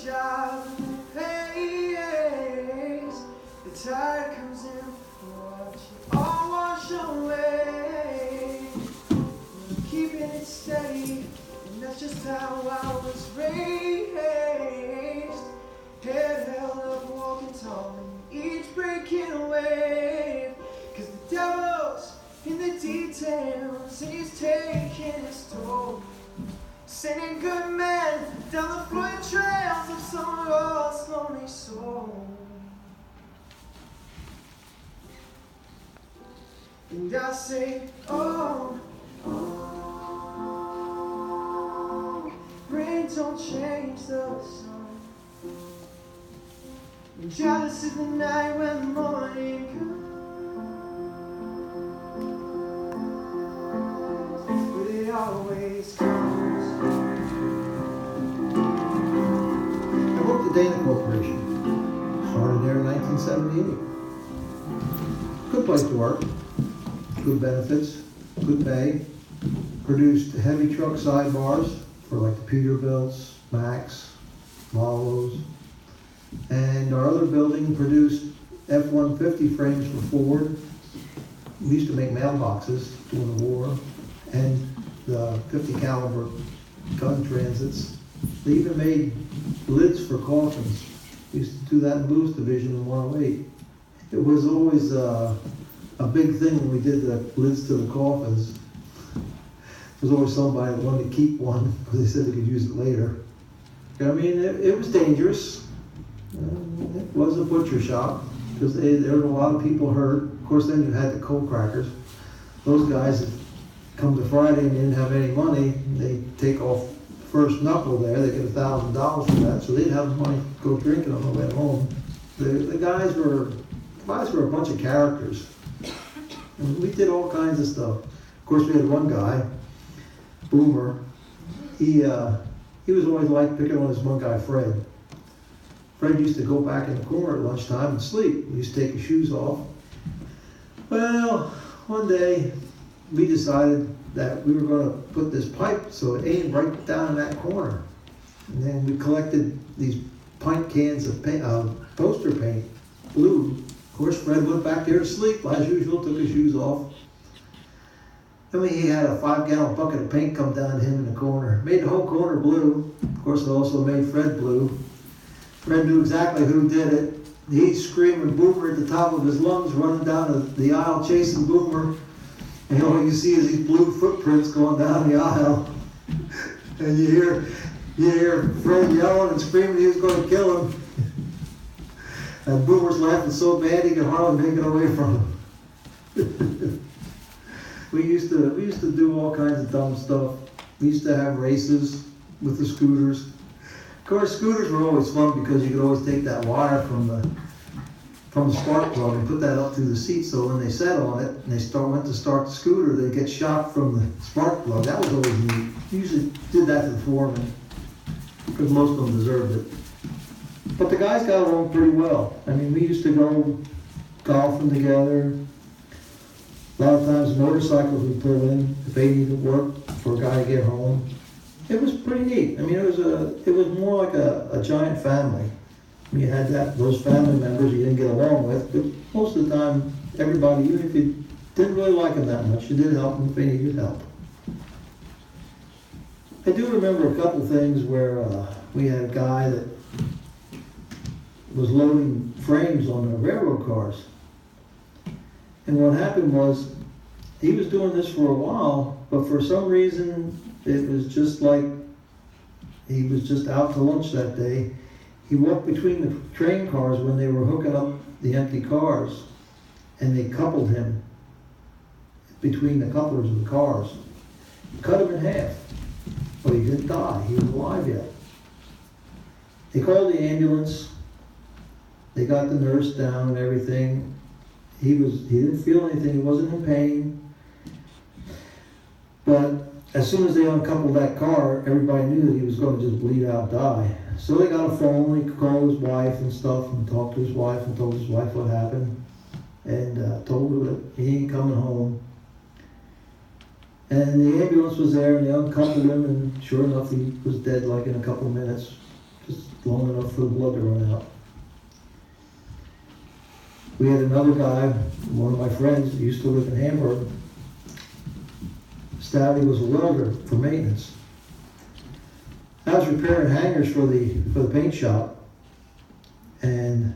job pays. The tide comes in, watch it all wash away. Keeping it steady, and that's just how I was raised. Head held up, walking tall, and each breaking wave. Cause the devil's in the details, and he's taking his toll. Sending good men down the foot trails of some lost, lonely soul. And I say, oh, rain don't change the sun. And jealous is the night when the morning comes, but it always comes. I worked at Dana Corporation. Started there in 1978. Good place to work. Good benefits, good pay. Produced heavy truck sidebars for like the Peterbilts, Max, Volvos. And our other building produced F-150 frames for Ford. We used to make mailboxes during the war, and the 50 caliber gun transits. They even made lids for coffins. We used to do that in Blues Division in 108. It was always a big thing when we did the lids to the coffins. There was always somebody that wanted to keep one because they said they could use it later. I mean, it was dangerous. It was a butcher shop because there were a lot of people hurt. Of course, then you had the coal crackers. Those guys that come to Friday and didn't have any money, they take off first knuckle there. They get $1,000 for that, so they'd have the money to go drinking on the way home. The guys were a bunch of characters. And we did all kinds of stuff. Of course, we had one guy, Boomer. He was always like picking on this one guy, Fred. Fred used to go back in the corner at lunchtime and sleep. He used to take his shoes off. Well, one day we decided that we were going to put this pipe so it aimed right down in that corner. And then we collected these pint cans of paint, poster paint, blue. Of course, Fred went back there to sleep, as usual, took his shoes off. Then he had a 5-gallon bucket of paint come down to him in the corner. Made the whole corner blue. Of course, it also made Fred blue. Fred knew exactly who did it. He's screaming Boomer at the top of his lungs, running down the aisle chasing Boomer. And all you see is these blue footprints going down the aisle. And you hear Fred yelling and screaming he was going to kill him. And Boomer's laughing so bad he could hardly make it away from him. We used to do all kinds of dumb stuff. We used to have races with the scooters. Of course, scooters were always fun because you could always take that wire from the spark plug and put that up through the seat, so when they sat on it and they went to start the scooter, they'd get shocked from the spark plug. That was always neat. Usually did that to the foreman because most of them deserved it. But the guys got along pretty well. I mean, we used to go golfing together. A lot of times motorcycles we pull in if they needed work for a guy to get home. It was pretty neat. I mean, it was more like a giant family. You had those family members you didn't get along with, but most of the time, everybody, even if you didn't really like them that much, you did help them if they needed help. I do remember a couple things where we had a guy that was loading frames on the railroad cars. And what happened was, he was doing this for a while, but for some reason, it was just like he was just out to lunch that day. He walked between the train cars when they were hooking up the empty cars, and they coupled him between the couplers of the cars. Cut him in half, but he didn't die. He was alive yet. They called the ambulance. They got the nurse down and everything. He didn't feel anything. He wasn't in pain. But as soon as they uncoupled that car, everybody knew that he was going to just bleed out, die. So they got a phone. He called his wife and stuff, and talked to his wife and told his wife what happened, and told her that he ain't coming home. And the ambulance was there, and they uncoupled him, and sure enough, he was dead like in a couple of minutes. just long enough for the blood to run out. We had another guy, one of my friends, who used to live in Hamburg. Stouty was a welder for maintenance. I was repairing hangers for the paint shop, and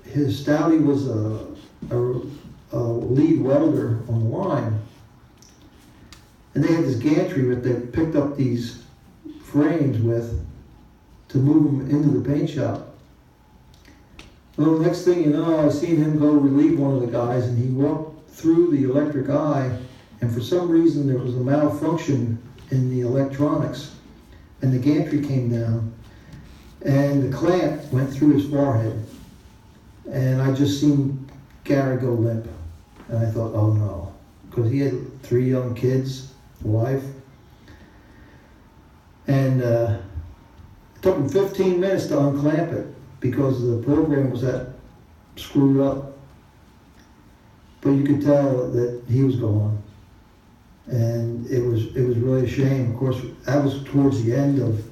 his Stouty was a lead welder on the line. And they had this gantry that they picked up these frames with to move them into the paint shop. Well, the next thing you know, I seen him go relieve one of the guys, and he walked through the electric eye, and for some reason there was a malfunction in the electronics, and the gantry came down, and the clamp went through his forehead, and I just seen Gary go limp, and I thought, oh no, because he had 3 young kids, a wife, and it took him 15 minutes to unclamp it, because the program was that screwed up. But you could tell that he was gone. And it was really a shame. Of course, that was towards the end of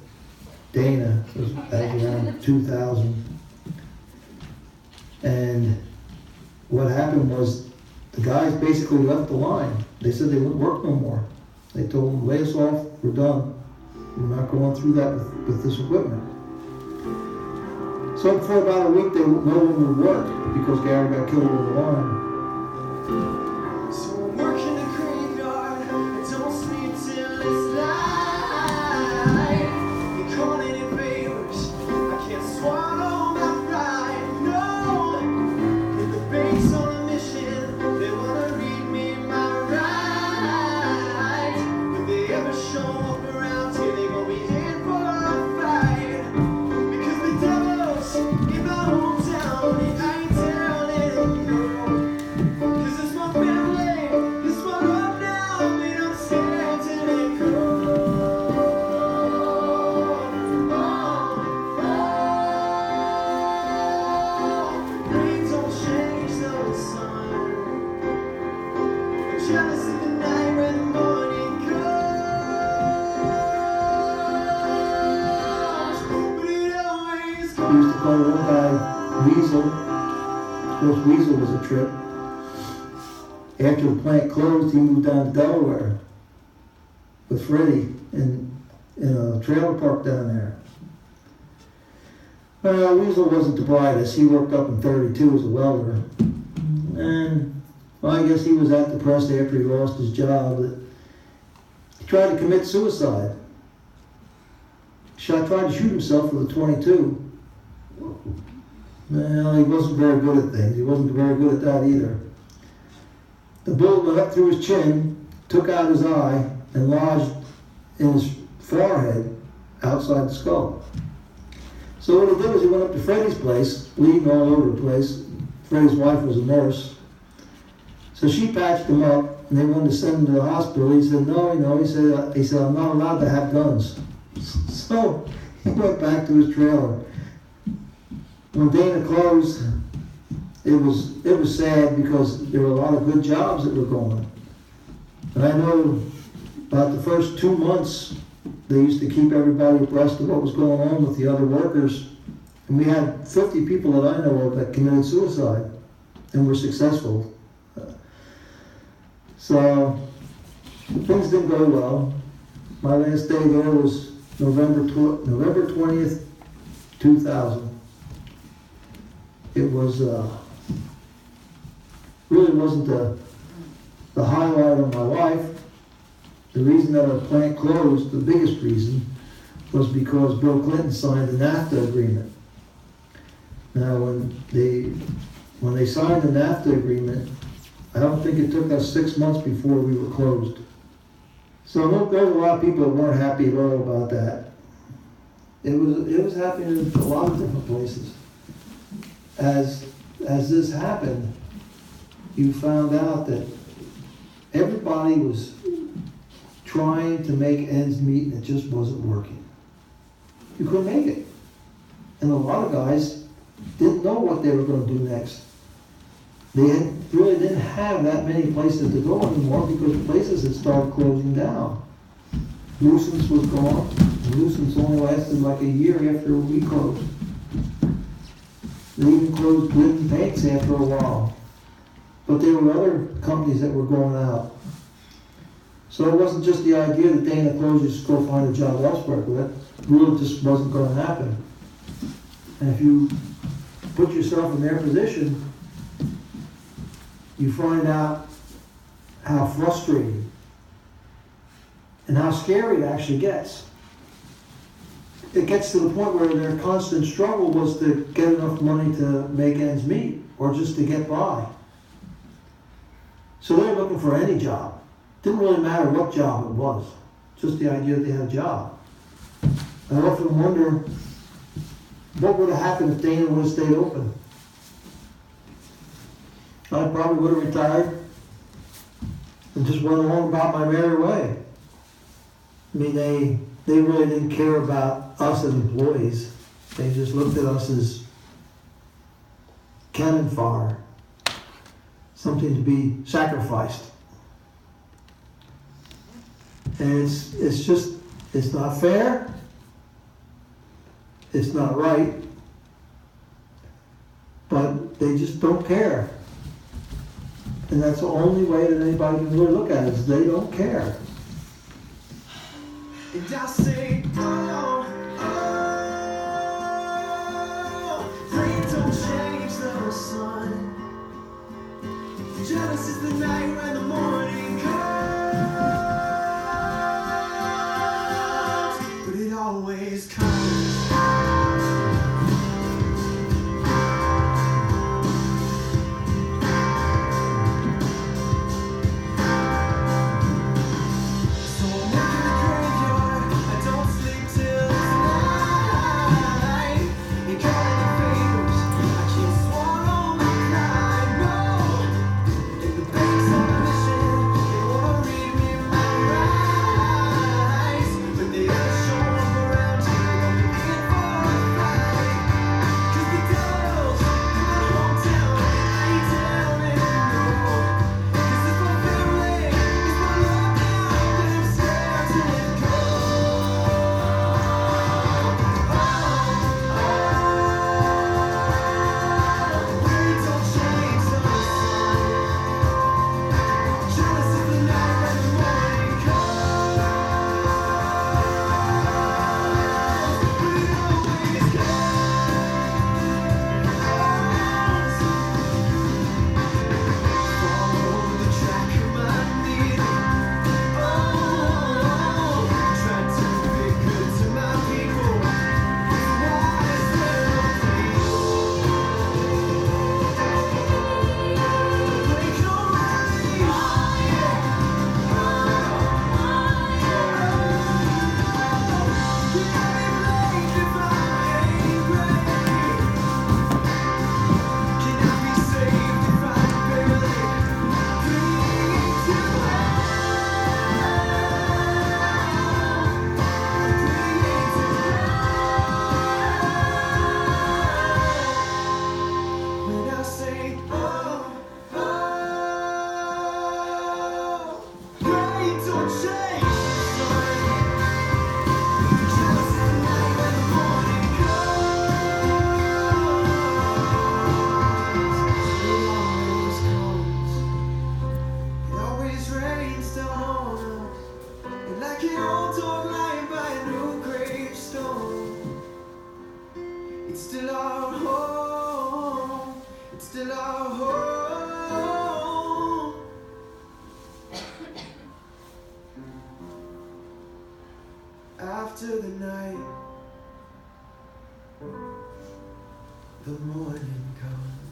Dana. That was around 2000. And what happened was the guys basically left the line. They said they wouldn't work no more. They told them, lay us off, we're done. We're not going through that with this equipment. So for about a week, no one would work because Gary got killed on the line. So I'm working the graveyard, I don't sleep till it's night. You're calling in favors, I can't swallow my pride, no. And the bank's on a mission, they wanna read me my rights. If they ever show up around here, they gon' be in for a fight. Because the devil's in my hometown, and I ain't telling no. Cause it's my family, it's my love now, and I'm scared to let go. Rain don't change the sun. I'm jealous of the night when the morning comes, but it always We used to call one guy Weasel. Of course, Weasel was a trip. After the plant closed, he moved down to Delaware with Freddie in a trailer park down there. Weasel wasn't the brightest. He worked up in 32 as a welder. And well, I guess he was that depressed after he lost his job that he tried to commit suicide. Tried to shoot himself with a 22. Well, he wasn't very good at things. He wasn't very good at that either. The bullet went up through his chin, took out his eye, and lodged in his forehead outside the skull. So what he did was he went up to Freddie's place, bleeding all over the place. Freddie's wife was a nurse. So she patched him up, and they wanted to send him to the hospital. He said, no, he said, I'm not allowed to have guns. So he went back to his trailer. When Dana closed, it was sad because there were a lot of good jobs that were going. And I know about the first 2 months, they used to keep everybody abreast of what was going on with the other workers. And we had 50 people that I know of that committed suicide and were successful. So things didn't go well. My last day there was November 20th, 2000. It was really wasn't the highlight of my life. The reason that our plant closed, the biggest reason, was because Bill Clinton signed the NAFTA agreement. Now, when they signed the NAFTA agreement, I don't think it took us 6 months before we were closed. So there's a lot of people that weren't happy at all about that. It was happening in a lot of different places. As this happened, you found out that everybody was trying to make ends meet and it just wasn't working. You couldn't make it. And a lot of guys didn't know what they were going to do next. They really didn't have that many places to go anymore because places had started closing down. Lucens was gone. The nuisance only lasted like a year after we closed. They even closed Glidden Paints after a while. But there were other companies that were going out. So it wasn't just the idea that Dana closed, you just go find a job elsewhere, but that really just wasn't going to happen. And if you put yourself in their position, you find out how frustrating and how scary it actually gets. It gets to the point where their constant struggle was to get enough money to make ends meet, or just to get by. So they were looking for any job. Didn't really matter what job it was, just the idea that they had a job. I often wonder what would have happened if Dana would have stayed open. I probably would have retired and just went along about my merry way. I mean, they really didn't care about us as employees. They just looked at us as cannon fodder, something to be sacrificed. And it's not fair. It's not right. But they just don't care. And that's the only way that anybody can really look at it, is they don't care. And I say, oh, please don't change the sun. Jealous is the night when the morning comes, but it always comes. It's still our home. It's still our home. After the night, the morning comes.